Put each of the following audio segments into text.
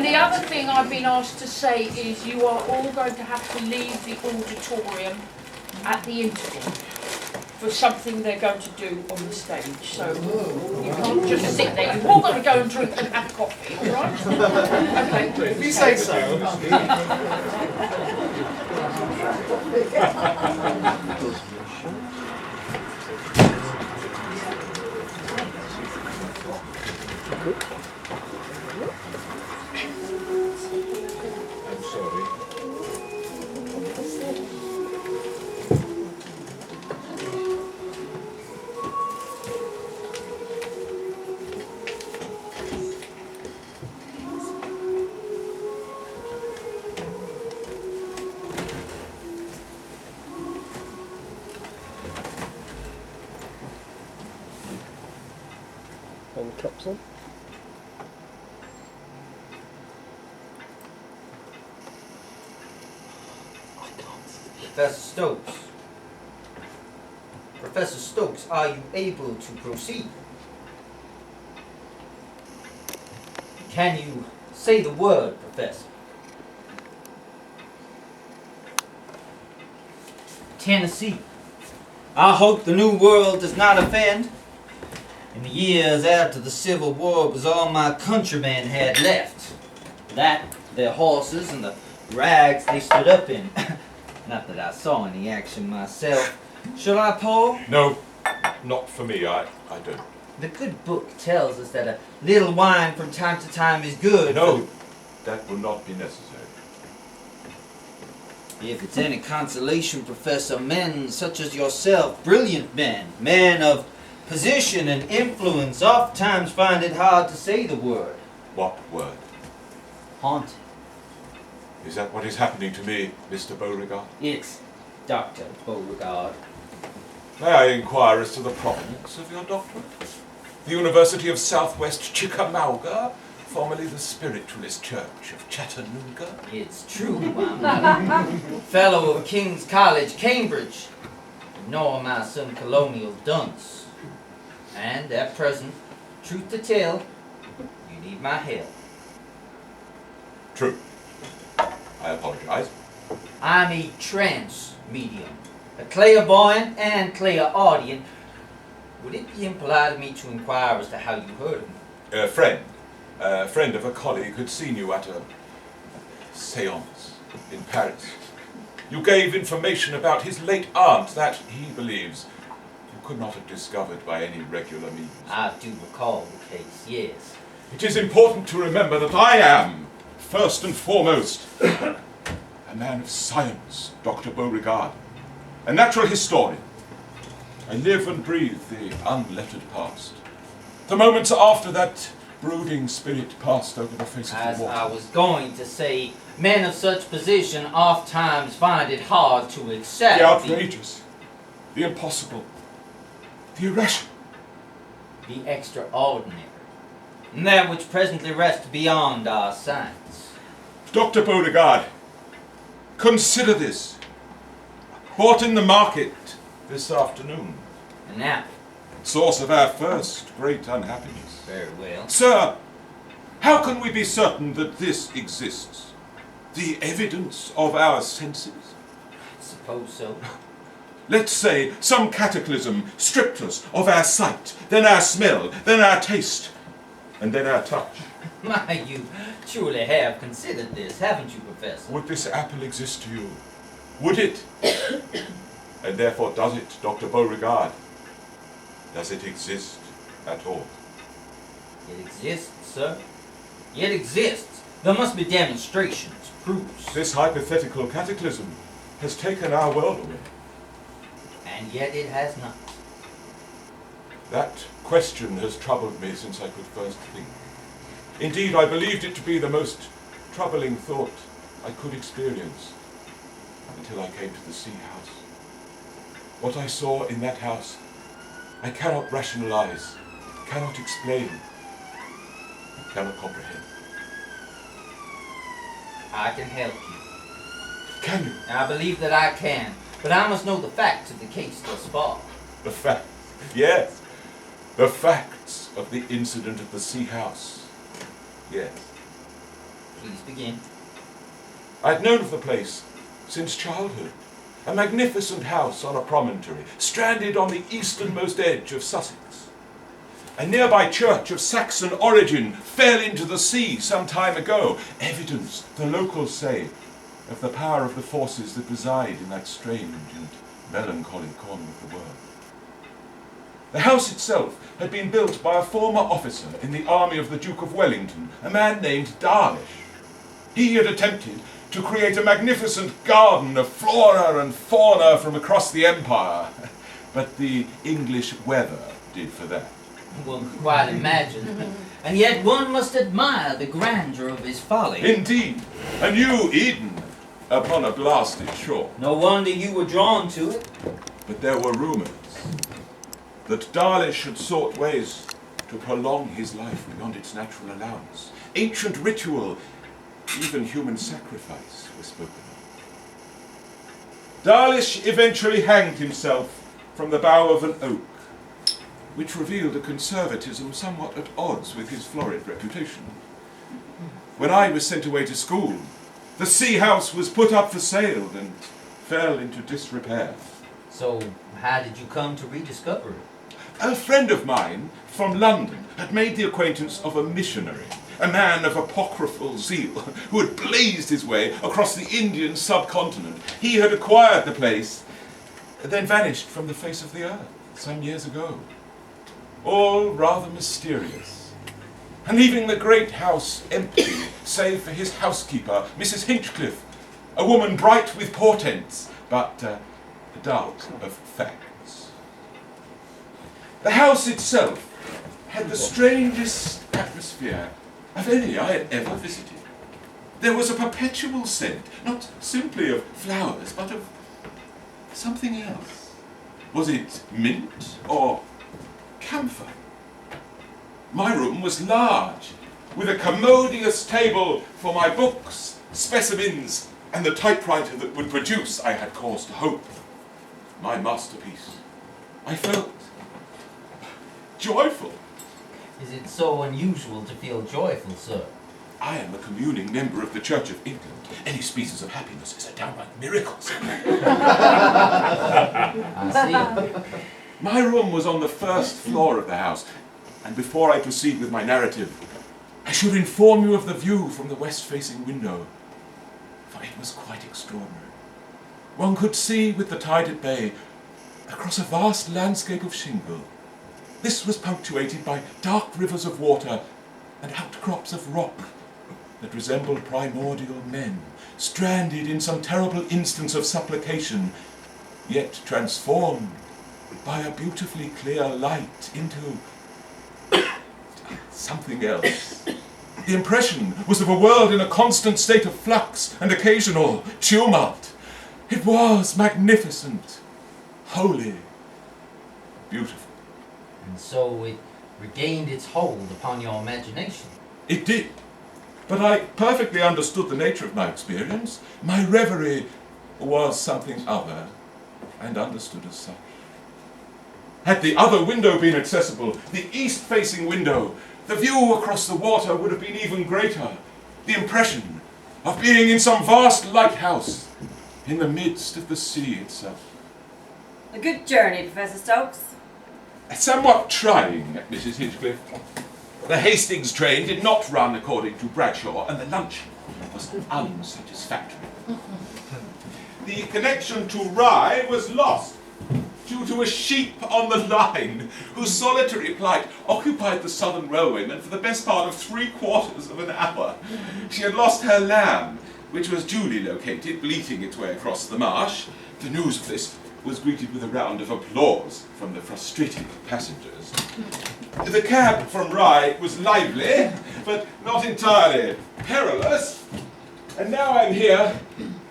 the other thing I've been asked to say is you are all going to have to leave the auditorium at the interval for something they're going to do on the stage. So you can't just sit there. You've all got to go and drink and have coffee, all right? Okay. If you say so. I'm sorry. And cups on. Professor Stokes. Professor Stokes, are you able to proceed? Can you say the word, Professor? Tennessee. I hope the New World does not offend. In the years after the Civil War, it was all my countrymen had left. That, their horses, and the rags they stood up in. Not that I saw any action myself. Shall I, Paul? No, not for me. I don't. The good book tells us that a little wine from time to time is good. No, that will not be necessary. If it's any consolation, Professor, men such as yourself, brilliant men of position and influence, oftentimes find it hard to say the word. What word? Haunted. Is that what is happening to me, Mr. Beauregard? It's Dr. Beauregard. May I inquire as to the provenance of your doctorate? The University of Southwest Chickamauga, formerly the Spiritualist Church of Chattanooga? It's true, I'm a fellow of King's College, Cambridge, nor am I some colonial dunce. And at present, truth to tell, you need my help. True. I apologize. I'm a trance medium, a clairvoyant and clairaudient. Would it be impolite of me to inquire as to how you heard of me? A friend of a colleague had seen you at a séance in Paris. You gave information about his late aunt that he believes you could not have discovered by any regular means. I do recall the case, yes. It is important to remember that I am, first and foremost, a man of science, Dr. Beauregard, a natural historian. I live and breathe the unlettered past. The moments after that brooding spirit passed over the face of As the water. I was going to say, men of such position oftentimes find it hard to accept The outrageous, the impossible, the irrational. the extraordinary, and that which presently rests beyond our science. Dr. Beauregard, consider this. Bought in the market this afternoon. And now, Source of our first great unhappiness. very well. Sir, how can we be certain that this exists? The evidence of our senses? I suppose so. Let's say some cataclysm stripped us of our sight, then our smell, then our taste, and then our touch. My, you truly have considered this, haven't you, Professor? Would this apple exist to you? Would it? And therefore does it, Dr. Beauregard? Does it exist at all? It exists, sir. It exists. There must be demonstrations, proofs. This hypothetical cataclysm has taken our world away. And yet it has not. That question has troubled me since I could first think. Indeed, I believed it to be the most troubling thought I could experience until I came to the sea house. What I saw in that house, I cannot rationalize, cannot explain, cannot comprehend. I can help you. Can you? I believe that I can, but I must know the facts of the case thus far. The facts, yes. The facts of the incident at the sea house. Yes. Please begin. I'd known of the place since childhood. A magnificent house on a promontory, stranded on the easternmost edge of Sussex. A nearby church of Saxon origin fell into the sea some time ago. Evidence, the locals say, of the power of the forces that reside in that strange and melancholy corner of the world. The house itself had been built by a former officer in the army of the Duke of Wellington, a man named Darlish. He had attempted to create a magnificent garden of flora and fauna from across the empire, but the English weather did for that. One can quite imagine. And yet one must admire the grandeur of his folly. Indeed, a new Eden upon a blasted shore. No wonder you were drawn to it. But there were rumours that Darlish had sought ways to prolong his life beyond its natural allowance. Ancient ritual, even human sacrifice, was spoken of. Darlish eventually hanged himself from the bough of an oak, which revealed a conservatism somewhat at odds with his florid reputation. When I was sent away to school, the sea house was put up for sale and fell into disrepair. So, how did you come to rediscover it? A friend of mine from London had made the acquaintance of a missionary, a man of apocryphal zeal, who had blazed his way across the Indian subcontinent. He had acquired the place, then vanished from the face of the earth some years ago. All rather mysterious, and leaving the great house empty, save for his housekeeper, Mrs. Hinchcliffe, a woman bright with portents, but dull of facts. The house itself had the strangest atmosphere of any I had ever visited. There was a perpetual scent, not simply of flowers, but of something else. Was it mint or camphor? My room was large, with a commodious table for my books, specimens, and the typewriter that would produce, I had cause to hope, my masterpiece. I felt joyful. Is it so unusual to feel joyful, sir? I am a communing member of the Church of England. Any species of happiness is a downright miracle. I see. My room was on the first floor of the house, and before I proceed with my narrative, I should inform you of the view from the west-facing window, for it was quite extraordinary. One could see, with the tide at bay, across a vast landscape of shingle. This was punctuated by dark rivers of water and outcrops of rock that resembled primordial men, stranded in some terrible instance of supplication, yet transformed by a beautifully clear light into something else. The impression was of a world in a constant state of flux and occasional tumult. It was magnificent, holy, beautiful. And so it regained its hold upon your imagination. It did, but I perfectly understood the nature of my experience. My reverie was something other, and understood as such. Had the other window been accessible, the east-facing window, the view across the water would have been even greater. The impression of being in some vast lighthouse in the midst of the sea itself. A good journey, Professor Stokes. Somewhat trying, Mrs. Hinchcliffe. The Hastings train did not run according to Bradshaw, and the luncheon was unsatisfactory. The connection to Rye was lost due to a sheep on the line, whose solitary plight occupied the Southern Railwayman for the best part of 3/4 of an hour. She had lost her lamb, which was duly located, bleating its way across the marsh. The news of this was greeted with a round of applause from the frustrated passengers. The cab from Rye was lively, but not entirely perilous. And now I'm here,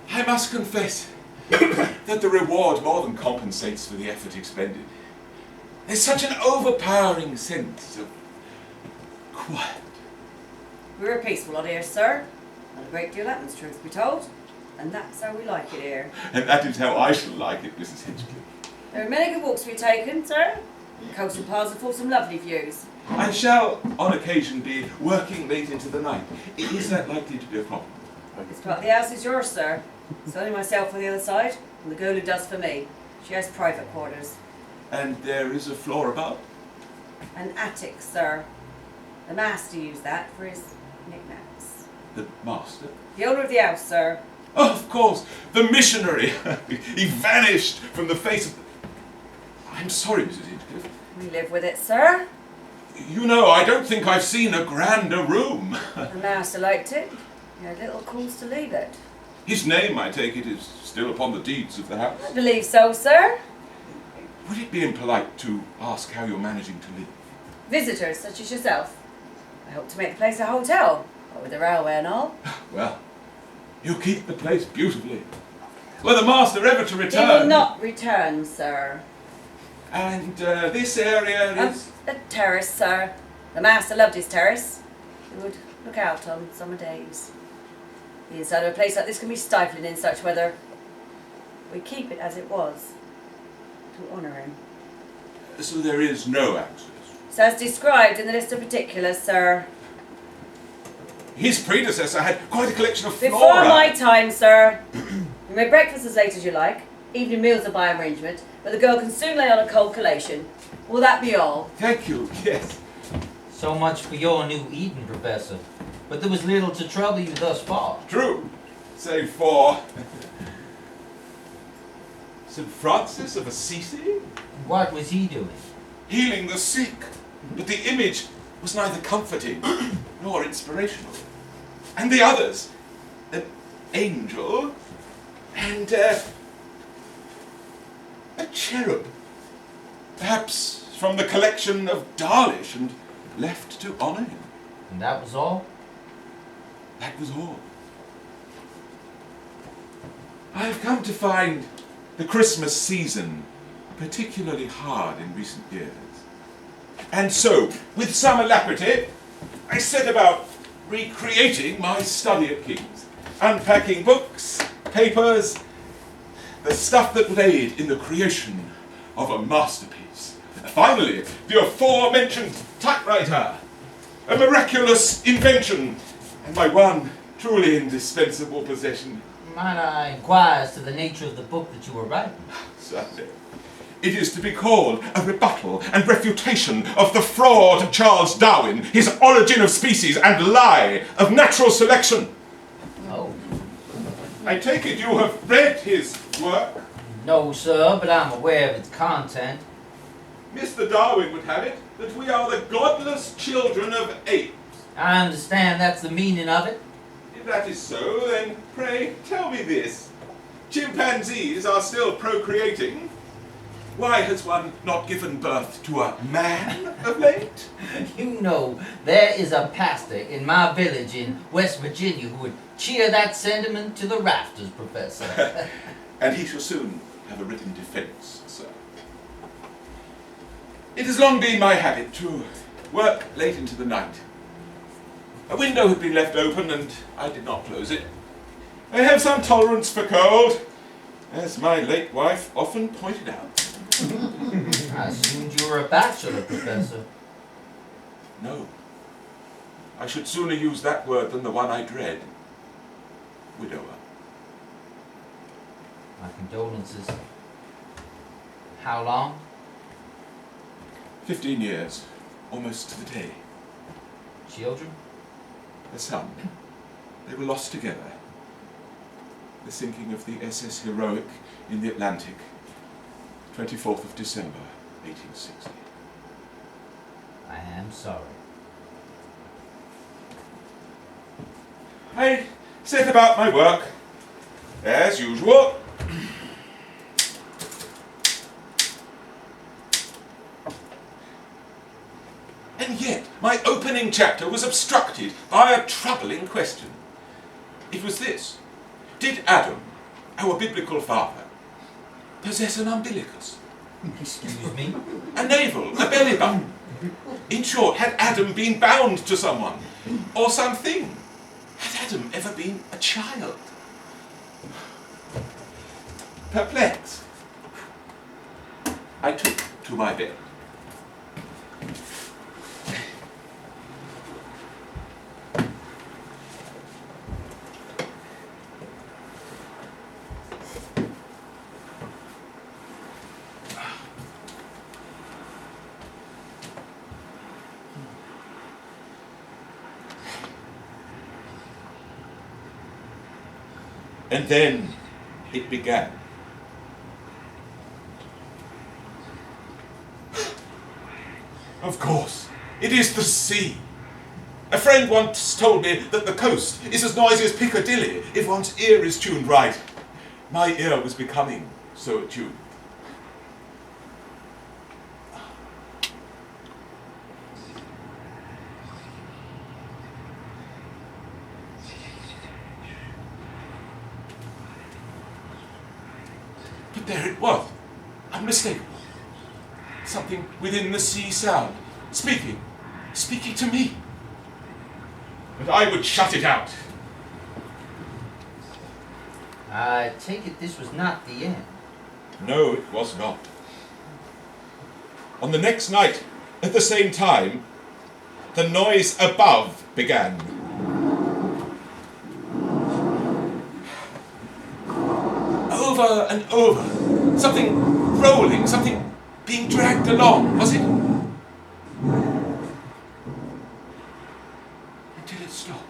I must confess that the reward more than compensates for the effort expended. There's such an overpowering sense of quiet. We're a peaceful lot here, sir. And a great deal happens, truth be told. And that's how we like it here. And that is how I shall like it, Mrs. Hinchcliffe. There are many good walks to be taken, sir. The coastal paths afford some lovely views. I shall, on occasion, be working late into the night. Is that likely to be a problem? This part of the house is yours, sir. It's only myself on the other side, and the girl who does for me. She has private quarters. And there is a floor above? An attic, sir. The master used that for his knickknacks. The master? The owner of the house, sir. Oh, of course, the missionary. He vanished from the face of the... I'm sorry, Mrs. Hinchcliffe. We live with it, sir. You know, I don't think I've seen a grander room. The master liked it. He had little cause to leave it. His name, I take it, is still upon the deeds of the house. I believe so, sir. Would it be impolite to ask how you're managing to live? Visitors such as yourself. I hope to make the place a hotel, what with the railway and all. Well, you keep the place beautifully. Were the master ever to He return? will not return, sir. And this area is... A terrace, sir. The master loved his terrace. He would look out on summer days. The inside of a place like this can be stifling in such weather. We keep it as it was, to honour him. So there is no access? So as described in the list of particulars, sir. His predecessor had quite a collection of flora. Before my time, sir. You may breakfast as late as you like. Evening meals are by arrangement, but the girl can soon lay on a cold collation. Will that be all? Thank you, yes. So much for your new Eden, Professor. But there was little to trouble you thus far. True, save for St. Francis of Assisi, What was he doing? healing the sick. But the image was neither comforting nor inspirational. And the others, an angel and a cherub, perhaps from the collection of Darlish and left to honour him. And that was all? That was all. I've come to find the Christmas season particularly hard in recent years. And so, with some alacrity, I set about recreating my study at King's, unpacking books, papers, the stuff that would aid in the creation of a masterpiece. Finally, the aforementioned typewriter, a miraculous invention, and my one truly indispensable possession. Might I inquire as to the nature of the book that you were writing? Certainly. It is to be called a rebuttal and refutation of the fraud Charles Darwin, his origin of species and lie of natural selection. Oh. I take it you have read his work. No, sir, but I'm aware of its content. Mr. Darwin would have it that we are the godless children of apes. I understand that's the meaning of it. If that is so, then pray tell me this. Chimpanzees are still procreating. Why has one not given birth to a man of late? You know, there is a pastor in my village in West Virginia who would cheer that sentiment to the rafters, Professor. And he shall soon have a written defence, sir. It has long been my habit to work late into the night. A window had been left open and I did not close it. I have some tolerance for cold, as my late wife often pointed out. I assumed you were a bachelor, Professor. No. I should sooner use that word than the one I dread. Widower. My condolences. How long? 15 years, almost to the day. Children? A son. They were lost together. The sinking of the SS Heroic in the Atlantic, 24th of December, 1860. I am sorry. I set about my work, as usual. And yet, my opening chapter was obstructed by a troubling question. It was this: did Adam, our biblical father, possess an umbilicus? Excuse me? A navel, a belly button? In short, had Adam been bound to someone or something? Had Adam ever been a child? Perplexed, I took to my bed. And then it began. Of course, it is the sea. A friend once told me that the coast is as noisy as Piccadilly if one's ear is tuned right. My ear was becoming so attuned. But there it was, unmistakable. Something within the sea sound, speaking to me. But I would shut it out. I take it this was not the end. No, it was not. On the next night, at the same time, the noise above began. Over and over. Something rolling, something being dragged along, was it? Until it stopped.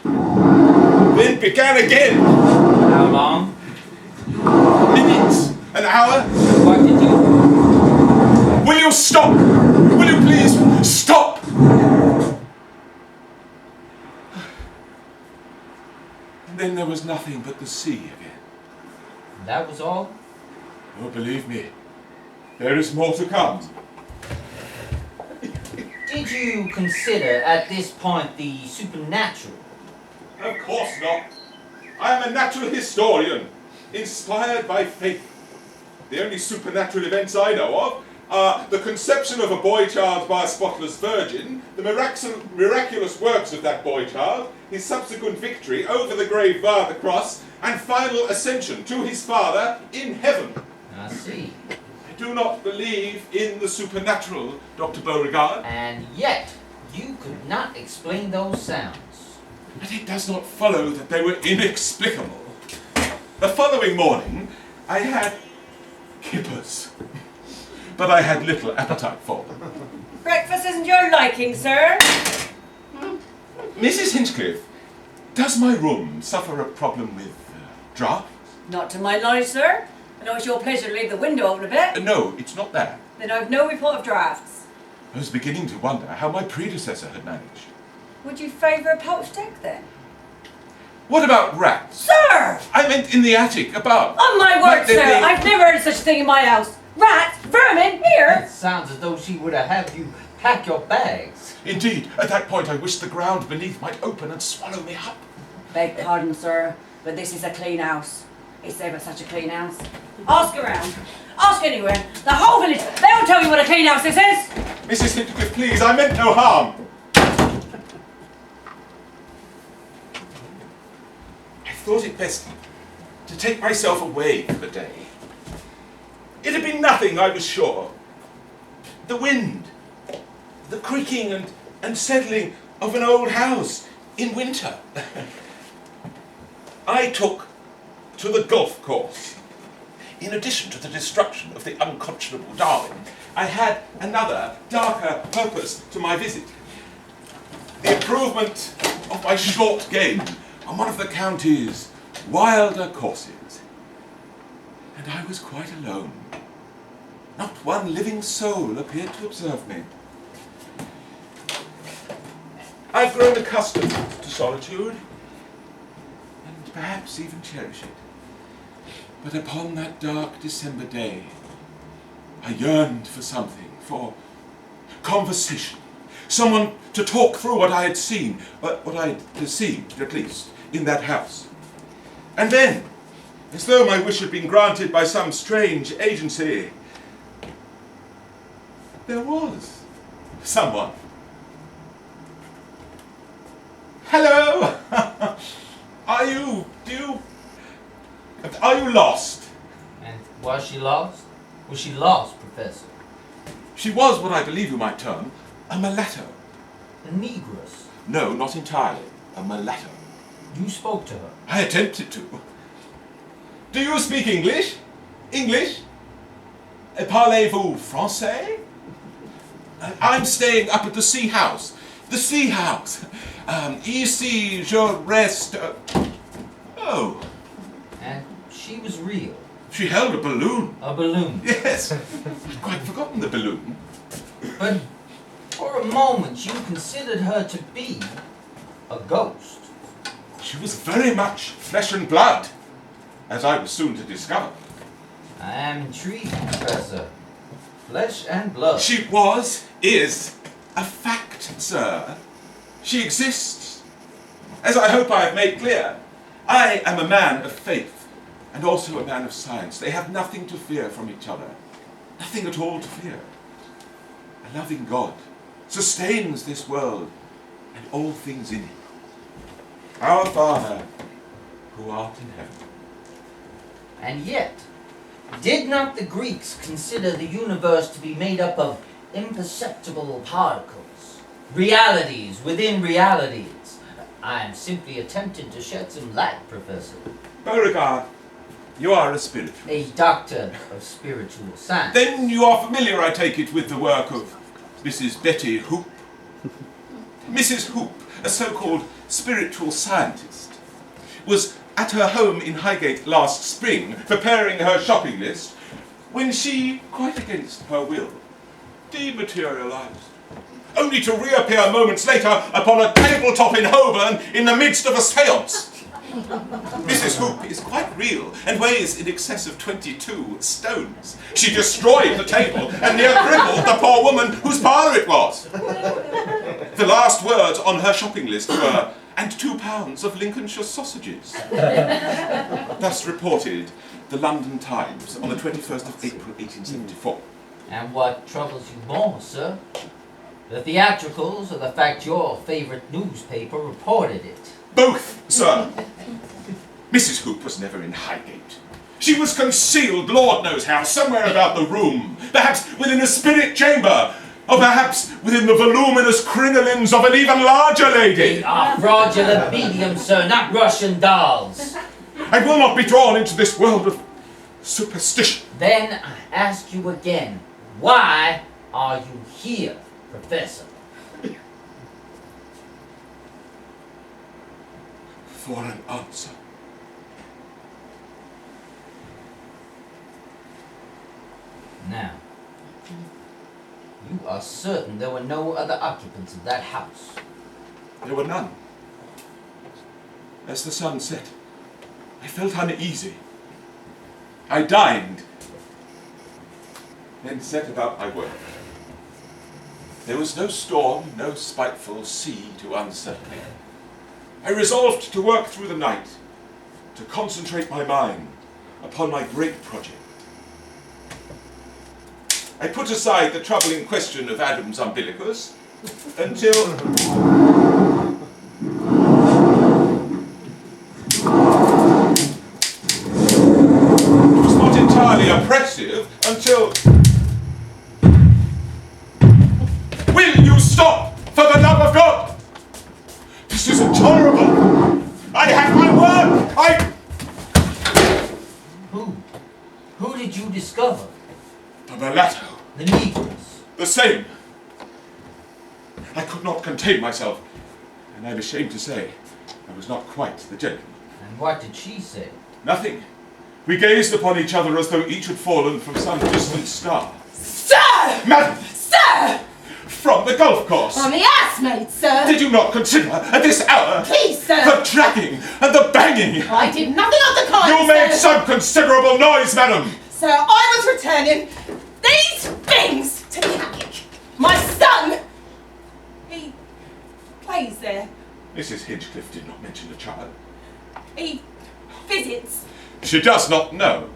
Then began again. How long? Minutes, an hour. What did you... Will you stop? Will you please stop? And then there was nothing but the sea again. That was all? Oh, believe me, there is more to come. Did you consider at this point the supernatural? Of course not. I am a natural historian, inspired by faith. The only supernatural events I know of are the conception of a boy child by a spotless virgin, the miraculous works of that boy child, his subsequent victory over the grave via the cross, and final ascension to his Father in heaven. I see. I do not believe in the supernatural, Dr. Beauregard. And yet, you could not explain those sounds. But it does not follow that they were inexplicable. The following morning, I had kippers, but I had little appetite for them. Breakfast isn't your liking, sir. Mrs. Hinchcliffe, does my room suffer a problem with draughts? Not to my knowledge, sir. I know it's your pleasure to leave the window open a bit. No, it's not that. Then I've no report of drafts. I was beginning to wonder how my predecessor had managed. Would you favour a poached egg, then? What about rats? Sir! I meant in the attic, above. On my word, Like sir, they- I've never heard of such a thing in my house. Rats, vermin, here! It sounds as though she would have you pack your bags. Indeed, at that point I wished the ground beneath might open and swallow me up. Beg pardon, sir, but this is a clean house. Is ever such a clean house? Ask around. Ask anywhere. The whole village. They'll tell you what a clean house this is. Mrs. Hinchcliffe, please, I meant no harm. I thought it best to take myself away for the day. It had been nothing, I was sure. The wind, the creaking and settling of an old house in winter. I took to the golf course. In addition to the destruction of the unconscionable Darwin, I had another, darker purpose to my visit. The improvement of my short game on one of the county's wilder courses. And I was quite alone. Not one living soul appeared to observe me. I've grown accustomed to solitude, and perhaps even cherish it. But upon that dark December day, I yearned for something, for conversation. Someone to talk through what I had seen, what I had perceived, at least, in that house. And then, as though my wish had been granted by some strange agency, there was someone. Hello! Are you lost? And was she lost? Was she lost, Professor? She was what I believe you might term a mulatto. A negress? No, not entirely. A mulatto. You spoke to her? I attempted to. Do you speak English? English? Parlez-vous français? I'm staying up at the Sea House. The Sea House. Ici je reste. Oh. And she was real. She held a balloon. A balloon. Yes. I'd quite forgotten the balloon. But for a moment you considered her to be a ghost. She was very much flesh and blood, as I was soon to discover. I am intrigued, Professor. Flesh and blood. She is a fact, sir. She exists. As I hope I have made clear, I am a man of faith, and also a man of science. They have nothing to fear from each other. Nothing at all to fear. A loving God sustains this world and all things in it. Our Father, who art in heaven. And yet, did not the Greeks consider the universe to be made up of imperceptible particles, realities within realities? I am simply attempting to shed some light, Professor. Beauregard, you are a spiritualist. A doctor of spiritual science. Then you are familiar, I take it, with the work of Mrs. Betty Hoop. Mrs. Hoop, a so-called spiritual scientist, was at her home in Highgate last spring, preparing her shopping list, when she, quite against her will, dematerialized, only to reappear moments later upon a tabletop in Holborn in the midst of a séance. Mrs. Hoop is quite real and weighs in excess of 22 stones. She destroyed the table and near crippled the poor woman whose parlour it was. The last words on her shopping list were, "and 2 pounds of Lincolnshire sausages." Thus reported the London Times on the 21st of April 1874. And what troubles you more, sir? The theatricals or the fact your favourite newspaper reported it? Both, sir. Mrs. Hoop was never in Highgate. She was concealed, Lord knows how, somewhere about the room, perhaps within a spirit chamber, or perhaps within the voluminous crinolines of an even larger lady. They are fraudulent mediums, sir, not Russian dolls. I will not be drawn into this world of superstition. Then I ask you again, why are you here, Professor? For an answer. Now, you are certain there were no other occupants of that house? There were none. As the sun set, I felt uneasy. I dined, then set about my work. There was no storm, no spiteful sea to unsettle me. I resolved to work through the night, to concentrate my mind upon my great project. I put aside the troubling question of Adam's umbilicus until... It was not entirely oppressive until... Will you stop, for the love of God? This is intolerable. I have my work. Who did you discover? The mulatto. The Negroes. The same. I could not contain myself, and I'm ashamed to say I was not quite the gentleman. And what did she say? Nothing. We gazed upon each other as though each had fallen from some distant star. Sir! Madam! Sir! From the golf course! On the ass, mate, sir! Did you not consider, at this hour, Please, sir! the dragging and the banging? I did nothing of the kind, You made sir! some considerable noise, madam! Sir, I was returning these things to the attic. My son! He plays there. Mrs. Hinchcliffe did not mention the child. He visits. She does not know.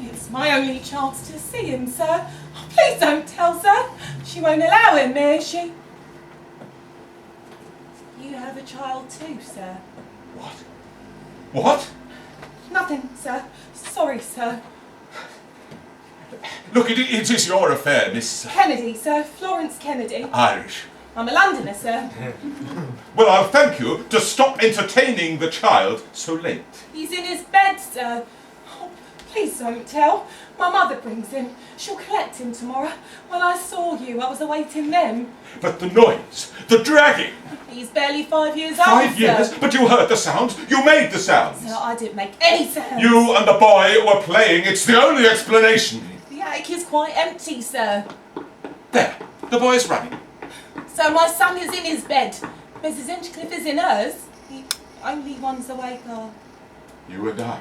It's my only chance to see him, sir. Please don't tell, sir. She won't allow him, may she? You have a child too, sir. What? What? Nothing, sir. Sorry, sir. Look, it is your affair, Miss... Kennedy, sir. Florence Kennedy. Irish. I'm a Londoner, sir. Well, I'll thank you to stop entertaining the child so late. He's in his bed, sir. Oh, Please don't tell. My mother brings him. She'll collect him tomorrow. When I saw you, I was awaiting them. But the noise, the dragging. He's barely 5 years old, 5 years? sir. But you heard the sounds. You made the sounds. Sir, I didn't make any sound. You and the boy were playing. It's the only explanation. The attic is quite empty, sir. There, the boy's running. So my son is in his bed. Mrs. Hinchcliffe is in hers. The only ones awake are... You and I.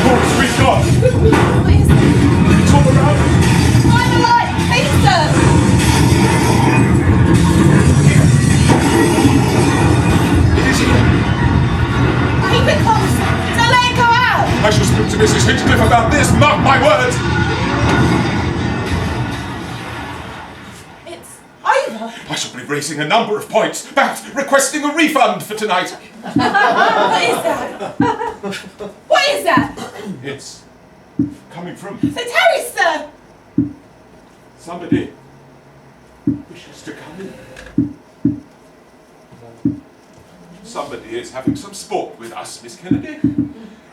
Oh, sweet God! What is it? It's all around. I'm alive! Please, sir! It is here. Keep it close! Don't let it go out! I shall speak to Mrs. Hinchcliffe about this. Mark my words. It's over. I shall be raising a number of points, perhaps requesting a refund for tonight. What is that? What is that? It's coming from The terrace, sir! somebody wishes to come in. Somebody is having some sport with us, Miss Kennedy.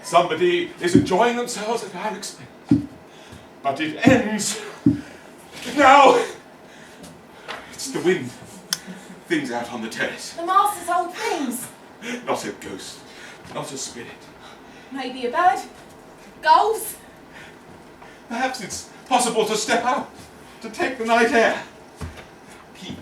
Somebody is enjoying themselves at our expense. But it ends now. It's the wind. Things out on the terrace. The master's old things. Not a ghost. Not a spirit. Maybe a bird. Gulls. Perhaps it's possible to step out, to take the night air. Peek.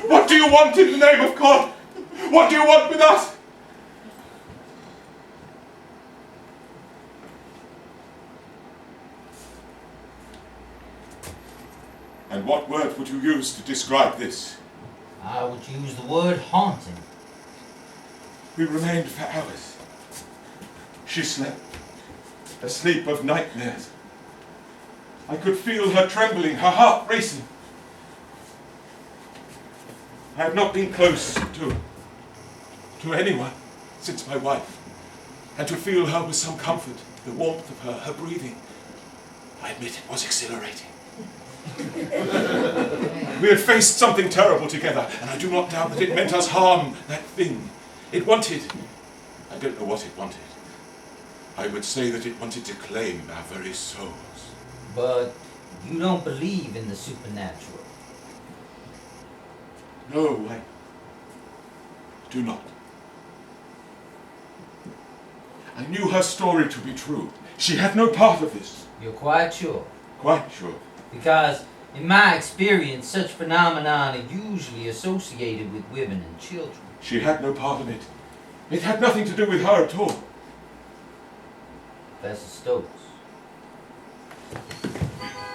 What do you want in the name of God? What do you want with us? And what word would you use to describe this? I would use the word haunting. We remained for hours. She slept, a sleep of nightmares. I could feel her trembling, her heart racing. I have not been close to anyone since my wife, and to feel her was some comfort, the warmth of her breathing. I admit it was exhilarating. We had faced something terrible together, and I do not doubt that it meant us harm, that thing. It wanted, I don't know what it wanted. I would say that it wanted to claim our very souls. But you don't believe in the supernatural. No, I do not. I knew her story to be true. She had no part of this. You're quite sure? Quite sure. Because, in my experience, such phenomena are usually associated with women and children. She had no part of it. It had nothing to do with her at all. Professor Stokes.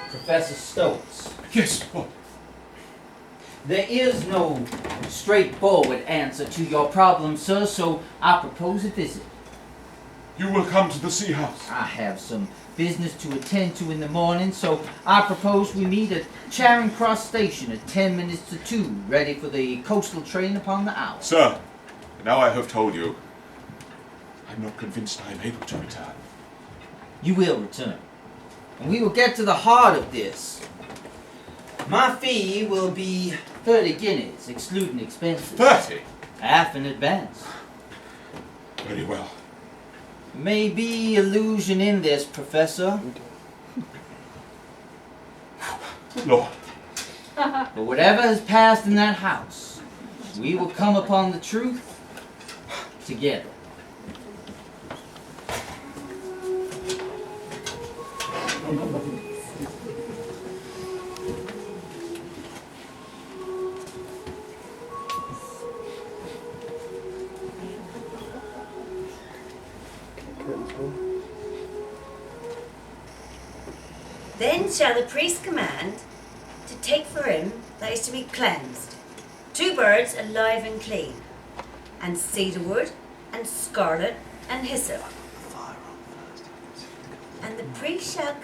Professor Stokes. Yes, what? There is no straightforward answer to your problem, sir, so I propose a visit. You will come to the Sea House. I have some business to attend to in the morning, so I propose we meet at Charing Cross Station at 10 minutes to 2, ready for the coastal train upon the hour. Sir, now I have told you, I'm not convinced I am able to return. You will return, and we will get to the heart of this. My fee will be 30 guineas, excluding expenses. 30? Half in advance. Very well. May be illusion in this, Professor. Good Lord. But whatever has passed in that house, we will come upon the truth together. Then shall the priest command to take for him that is to be cleansed 2 birds alive and clean, and cedarwood, and scarlet, and hyssop. And the priest shall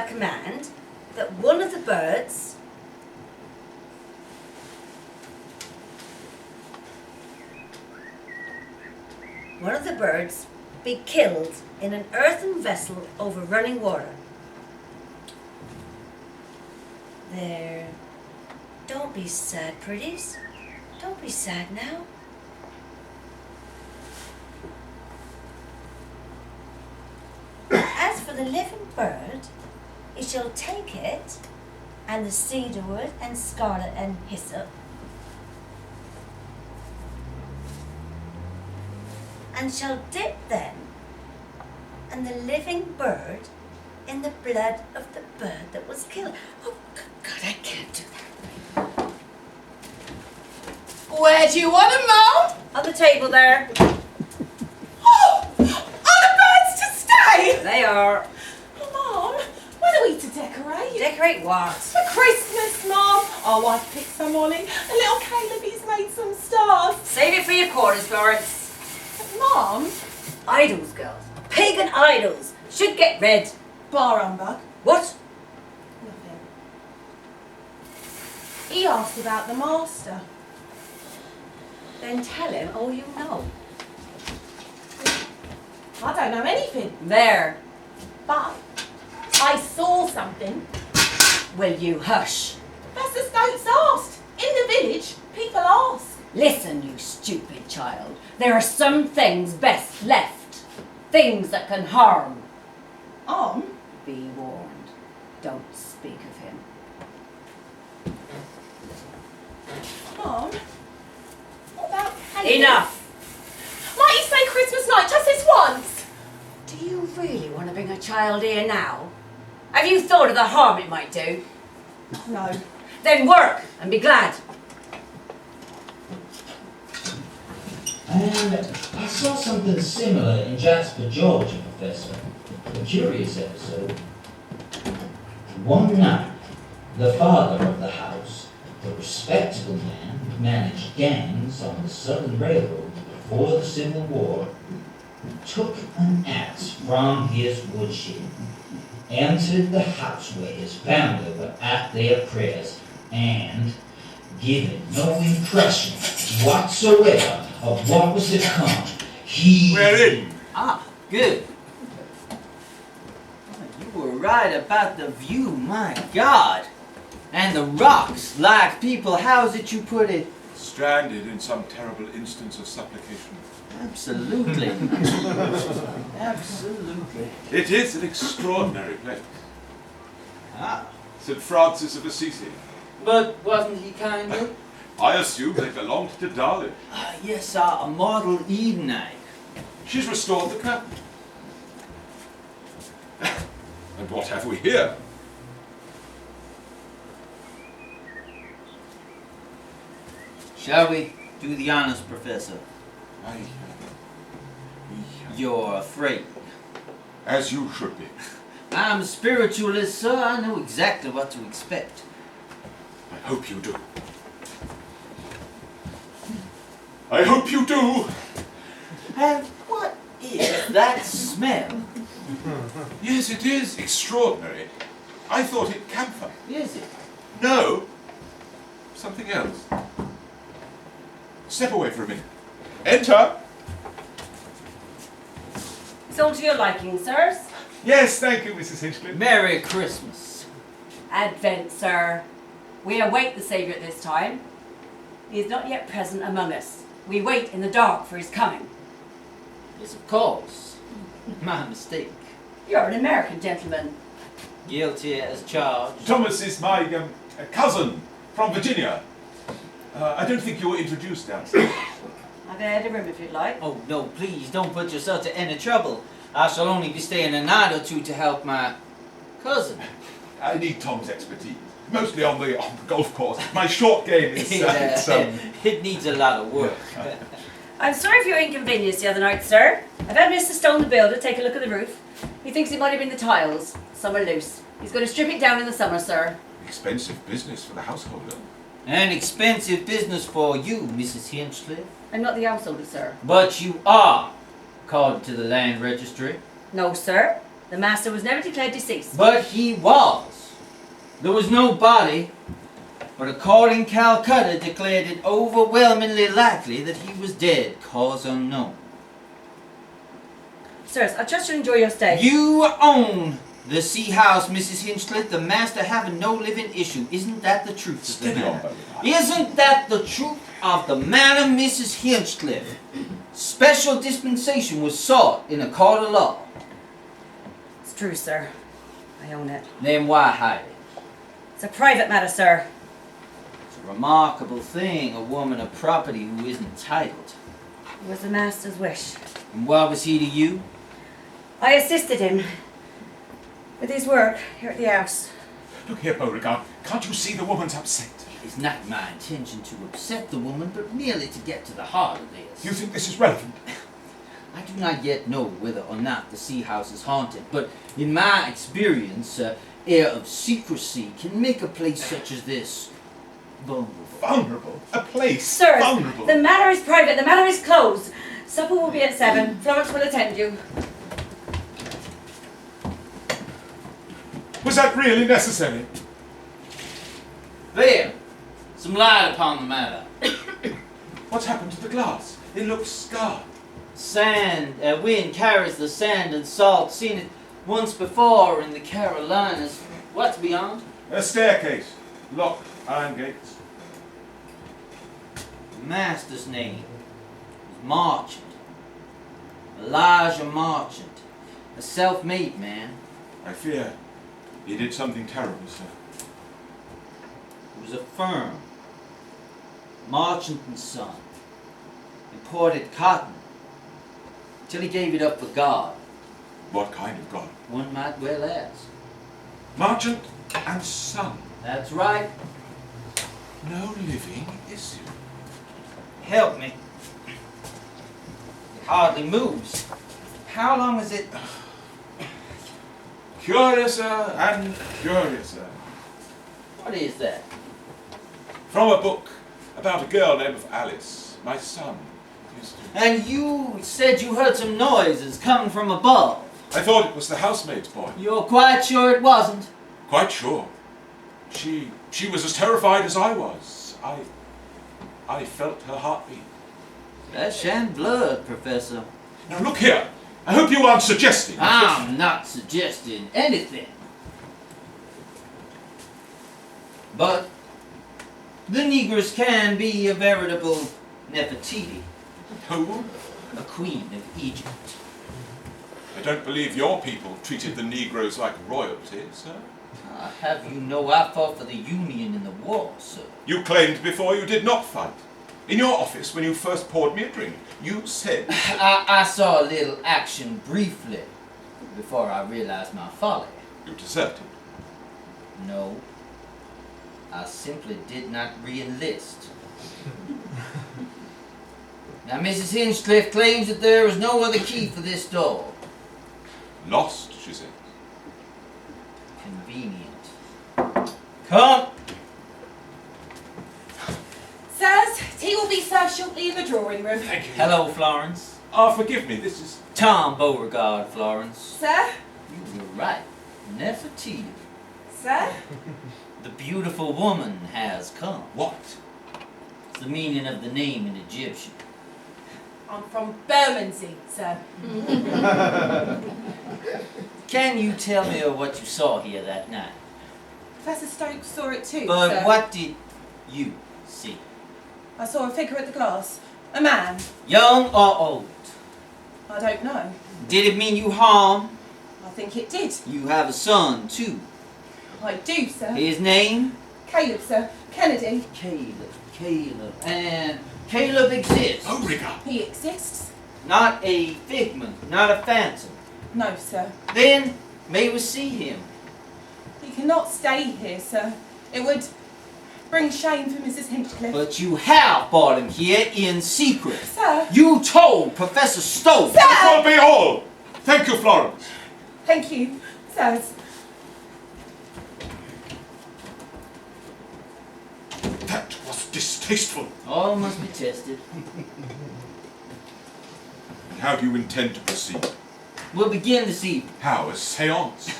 command that one of the birds one of the birds be killed in an earthen vessel over running water. There. Don't be sad, pretties. Don't be sad now. As for the living bird, it shall take it, and the cedarwood and scarlet and hyssop, and shall dip them and the living bird in the blood of the bird that was killed. Oh, God, I can't do that. Where do you want them, Mum? On the table there. Oh, are the birds to stay? They are. Oh, Mum, when are we to decorate? Decorate what? For Christmas, Mum. Oh, I've picked some holly, and little Caleb's made some stars. Save it for your quarters, Florence. But, Mum, Idols, girls. Pagan idols. Should get red. bar humbug. What? Nothing. He asked about the master. Then tell him all you know. I don't know anything, There. but I saw something. Will you hush? That's the Solts asked. In the village, people ask. Listen, you stupid child. There are some things best left. Things that can harm. Be warned. Don't speak of him. Mum, what about Caleb? Enough! Might he say Christmas night just this once? Do you really want to bring a child here now? Have you thought of the harm it might do? No. Then work and be glad. And I saw something similar in Jasper, Georgia, Professor. A curious episode. One night, the father of the house, a respectable man who managed gangs on the Southern Railroad before the Civil War, took an axe from his woodshed, entered the house where his family were at their prayers, and, giving no impression whatsoever of what was to come, he... We're in. Ah, good. You were right about the view, my God. And the rocks, like people, how's it you put it? Stranded in some terrible instance of supplication. Absolutely. Absolutely. It is an extraordinary place. Ah, St. Francis of Assisi. but wasn't he kind of? I assume they belonged to Darling. Yes, sir, a model Edenite. She's restored the curtain. And what have we here? Shall we do the honors, Professor? You're afraid. As you should be. I'm a spiritualist, sir. I know exactly what to expect. I hope you do. I hope you do. And what is that smell? Yes, it is extraordinary. I thought it camphor. Is it? No. Something else. Step away for a minute. Enter. It's all to your liking, sirs. Yes, thank you, Mrs. Hinchcliffe. Merry Christmas. Advent, sir. We await the Saviour at this time. He is not yet present among us. We wait in the dark for his coming. Yes, of course. My mistake. You're an American gentleman. Guilty as charged. Thomas is my cousin from Virginia. I don't think you were introduced downstairs. I've aired a room if you'd like. Oh, no, please don't put yourself to any trouble. I shall only be staying a night or two to help my cousin. I need Tom's expertise, mostly on the golf course. My short game is It needs a lot of work. I'm sorry for your inconvenience the other night, sir. I've had Mr. Stone the builder take a look at the roof. He thinks it might have been the tiles. Some are loose. He's going to strip it down in the summer, sir. expensive business for the householder. An expensive business for you, Mrs. Hinchcliffe. I'm not the householder, sir. But you are, according to the land registry. No, sir. The master was never declared deceased. But he was. There was no body, but a court in Calcutta declared it overwhelmingly likely that he was dead, cause unknown. Sirs, I trust you'll enjoy your stay. You own the sea house, Mrs. Hinchcliffe, the master having no living issue. Isn't that the truth of the Steady on, matter? Beauregard. Isn't that the truth of the matter, Mrs. Hinchcliffe? Special dispensation was sought in a court of law. It's true, sir. I own it. Then why hide it? It's a private matter, sir. It's a remarkable thing, a woman of property who isn't entitled. It was the master's wish. And what was he to you? I assisted him with his work here at the house. Look here, Beauregard. Can't you see the woman's upset? It is not my intention to upset the woman, but merely to get to the heart of this. You think this is relevant? I do not yet know whether or not the sea house is haunted, but in my experience, air of secrecy can make a place such as this vulnerable. Vulnerable? A place? Sirs, Vulnerable? the matter is private. The matter is closed. Supper will be at 7. Florence will attend you. Was that really necessary? There! Some light upon the matter. What's happened to the glass? It looks scarred. Wind carries the sand and salt. Seen it once before in the Carolinas. What's beyond? A staircase. Locked. Iron gates. The master's name was Marchant. Elijah Marchant. A self-made man. I fear he did something terrible, sir. It was a firm. Marchant and Son. Imported cotton. Till he gave it up for God. What kind of God? One might well ask. Marchant and Son. That's right. No living issue. Help me. It hardly moves. How long is it? Curiouser and curiouser. What is that? From a book about a girl named Alice. My son used to. And you said you heard some noises coming from above. I thought it was the housemaid's boy. You're quite sure it wasn't? Quite sure. She was as terrified as I was. I felt her heartbeat. Flesh and blood, Professor. Now look here. I hope you aren't suggesting. I'm not suggesting anything. But the Negroes can be a veritable Nefertiti, Who? a queen of Egypt. I don't believe your people treated the Negroes like royalty, sir. Have you know I fought for the Union in the war, sir? You claimed before you did not fight. In your office, when you first poured me a drink, you said... I saw a little action briefly before I realized my folly. You deserted. No, I simply did not re-enlist. Now, Mrs. Hinchcliffe claims that there is no other key for this door. Lost, she said. Convenient. Come! Sirs, tea will be served shortly in the drawing room. Thank you. Hello, Florence. Forgive me, this is... Tom Beauregard, Florence. Sir? You were right. Nefertiti. Sir? The beautiful woman has come. What? It's the meaning of the name in Egyptian. I'm from Bermondsey, sir. Can you tell me of what you saw here that night? Professor Stokes saw it too, But sir. what did you see? I saw a figure at the glass. A man. Young or old? I don't know. Did it mean you harm? I think it did. You have a son, too. I do, sir. His name? Caleb, sir. Kennedy. Caleb. And Caleb exists. Beauregard. He exists? Not a figment, not a phantom. No, sir. Then, may we see him? He cannot stay here, sir. It would bring shame for Mrs. Hinchcliffe. But you have brought him here in secret. Sir. You told Professor Stokes. Sir! That will be all. Thank you, Florence. Thank you, sirs. That was distasteful. All must be tested. And how do you intend to proceed? We'll begin this evening. How? A seance?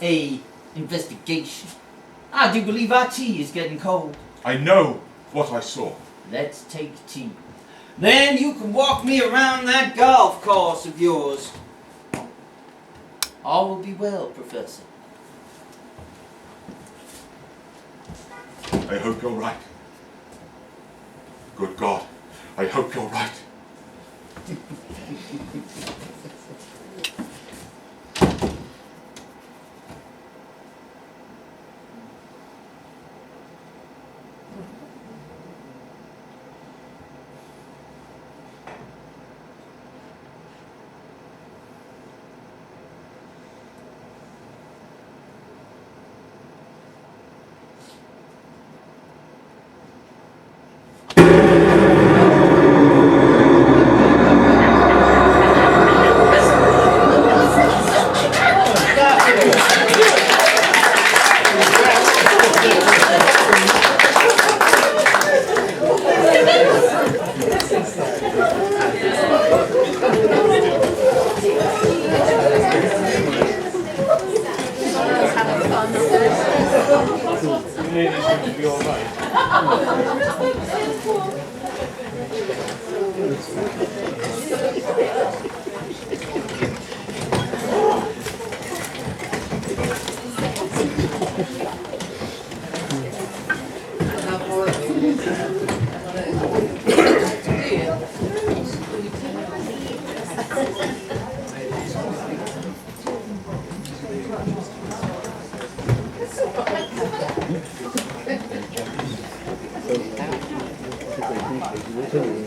A investigation. I do believe our tea is getting cold. I know what I saw. Let's take tea. Then you can walk me around that golf course of yours. All will be well, Professor. I hope you're right. Good God, I hope you're right. Thank you.